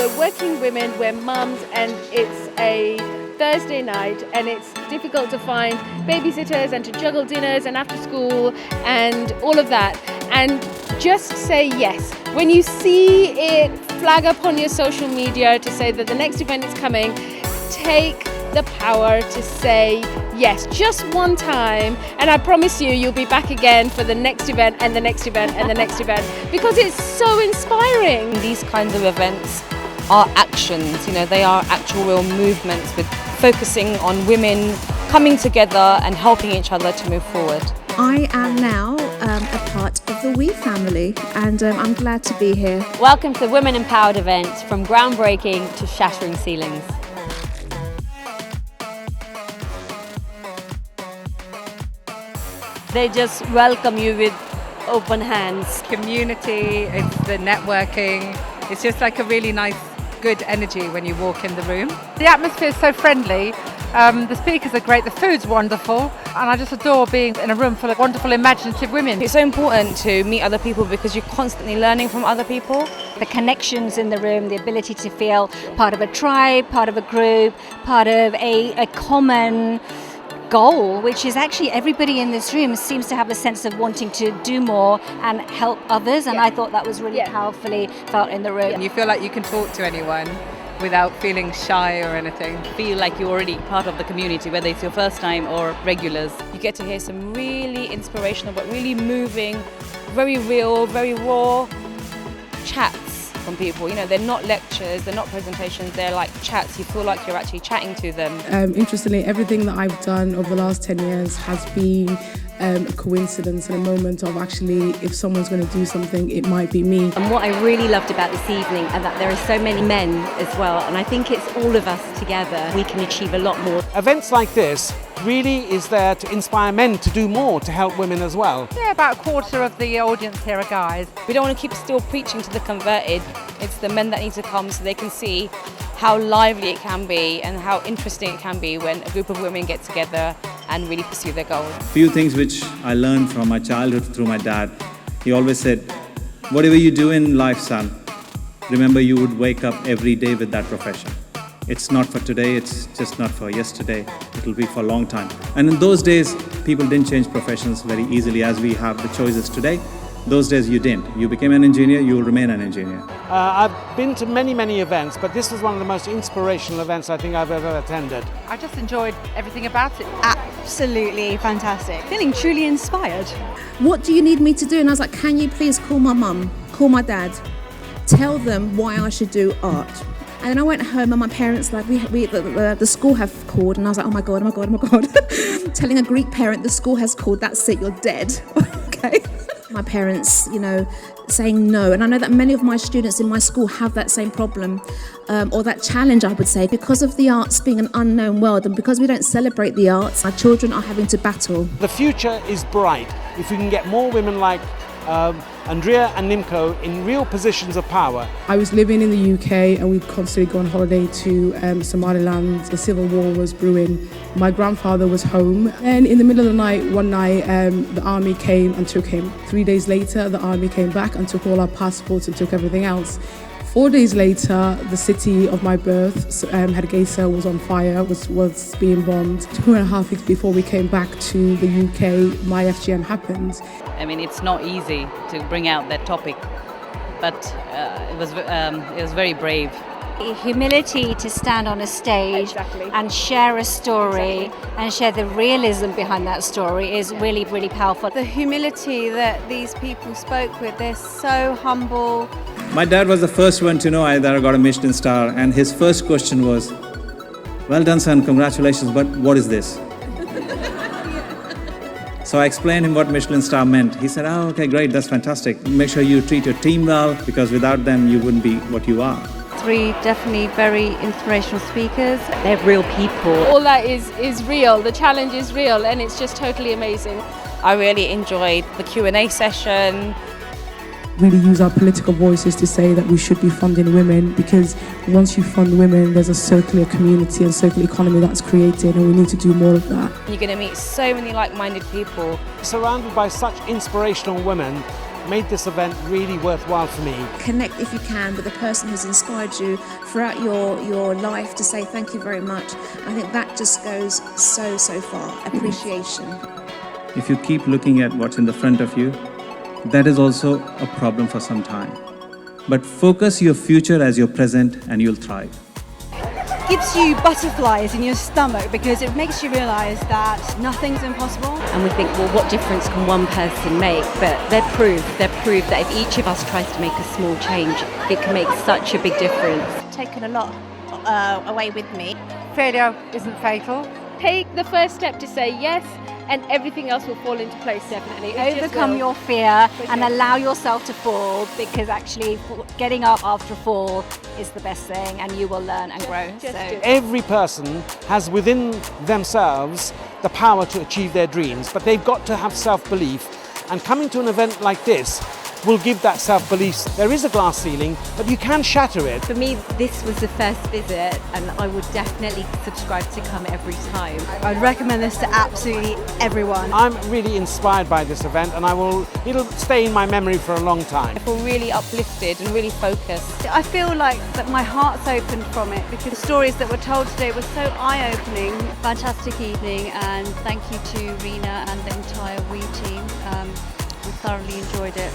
we're working women, we're mums, and it's a Thursday night, and it's difficult to find babysitters and to juggle dinners and after school and all of that. And just say yes. When you see it flag up on your social media to say that the next event is coming, take the power to say yes, just one time, and I promise you, you'll be back again for the next event and the next event and the next event, because it's so inspiring. These kinds of events are actions, they are actual real movements with focusing on women coming together and helping each other to move forward. I am now a part of the We family, and I'm glad to be here. Welcome to the Women Empowered events, from groundbreaking to shattering ceilings. They just welcome you with open hands. Community, it's the networking. It's just like a really nice, good energy when you walk in the room. The atmosphere is so friendly. The speakers are great, the food's wonderful, and I just adore being in a room full of wonderful, imaginative women. It's so important to meet other people because you're constantly learning from other people. The connections in the room, the ability to feel part of a tribe, part of a group, part of a common goal, which is actually everybody in this room seems to have a sense of wanting to do more and help others, and I thought that was really powerfully felt in the room. And you feel like you can talk to anyone without feeling shy or anything. Feel like you're already part of the community, whether it's your first time or regulars. You get to hear some really inspirational but really moving, very real, very raw chats from people. They're not lectures, they're not presentations, they're like chats. You feel like you're actually chatting to them. Interestingly, everything that I've done over the last 10 years has been a coincidence and a moment of actually, if someone's going to do something, it might be me. And what I really loved about this evening is that there are so many men as well, and I think it's all of us together. We can achieve a lot more. Events like this really is there to inspire men to do more to help women as well. Yeah, about a quarter of the audience here are guys. We don't want to keep still preaching to the converted. It's the men that need to come so they can see how lively it can be and how interesting it can be when a group of women get together and really pursue their goals. Few things which I learned from my childhood through my dad. He always said, whatever you do in life, son, remember you would wake up every day with that profession. It's not for today, it's just not for yesterday, it'll be for a long time. And in those days, people didn't change professions very easily as we have the choices today. Those days you didn't. You became an engineer, you will remain an engineer. I've been to many events, but this was one of the most inspirational events I think I've ever attended. I just enjoyed everything about it. Absolutely fantastic. Feeling truly inspired. What do you need me to do? And I was like, can you please call my mum, call my dad, tell them why I should do art. And then I went home and my parents, the school have called, and I was like, oh my God. Telling a Greek parent, the school has called, that's it, you're dead. Okay. My parents, saying no. And I know that many of my students in my school have that same problem, or that challenge, I would say, because of the arts being an unknown world and because we don't celebrate the arts, our children are having to battle. The future is bright if we can get more women like Andrea and Nimco in real positions of power. I was living in the UK and we'd constantly go on holiday to Somaliland. The civil war was brewing. My grandfather was home, and in the middle of the night, one night, the army came and took him. 3 days later, the army came back and took all our passports and took everything else. 4 days later, the city of my birth, Hargeisa, was on fire, was being bombed. 2.5 weeks before we came back to the UK, my FGM happened. I mean, it's not easy to bring out that topic, but it was very brave. Humility to stand on a stage and share a story and share the realism behind that story is really, really powerful. The humility that these people spoke with, they're so humble. My dad was the first one to know that I got a Michelin star, and his first question was, well done, son, congratulations, but what is this? So I explained him what Michelin star meant. He said, oh, okay, great, that's fantastic. Make sure you treat your team well, because without them, you wouldn't be what you are. 3 definitely very inspirational speakers. They're real people. All that is real. The challenge is real, and it's just totally amazing. I really enjoyed the Q&A session. Really use our political voices to say that we should be funding women, because once you fund women, there's a circular community and circular economy that's created, and we need to do more of that. You're going to meet so many like-minded people. Surrounded by such inspirational women, made this event really worthwhile for me. Connect if you can with the person who's inspired you throughout your life to say thank you very much. I think that just goes so far. Appreciation. If you keep looking at what's in the front of you, that is also a problem for some time. But focus your future as your present and you'll thrive. Gives you butterflies in your stomach because it makes you realise that nothing's impossible. And we think, well, what difference can one person make? But they're proof that if each of us tries to make a small change, it can make such a big difference. Taken a lot away with me. Failure isn't fatal. Take the first step to say yes, and everything else will fall into place. Definitely. It just Overcome will. your fear and allow yourself to fall, because actually getting up after a fall is the best thing, and you will learn and grow. Every person has within themselves the power to achieve their dreams, but they've got to have self-belief. And coming to an event like this will give that self-belief. There is a glass ceiling, but you can shatter it. For me, this was the first visit, and I would definitely subscribe to come every time. I'd recommend this to absolutely everyone. I'm really inspired by this event, and it'll stay in my memory for a long time. I feel really uplifted and really focused. I feel like that my heart's opened from it because the stories that were told today were so eye-opening. Fantastic evening, and thank you to Rena and the entire WE team. We thoroughly enjoyed it.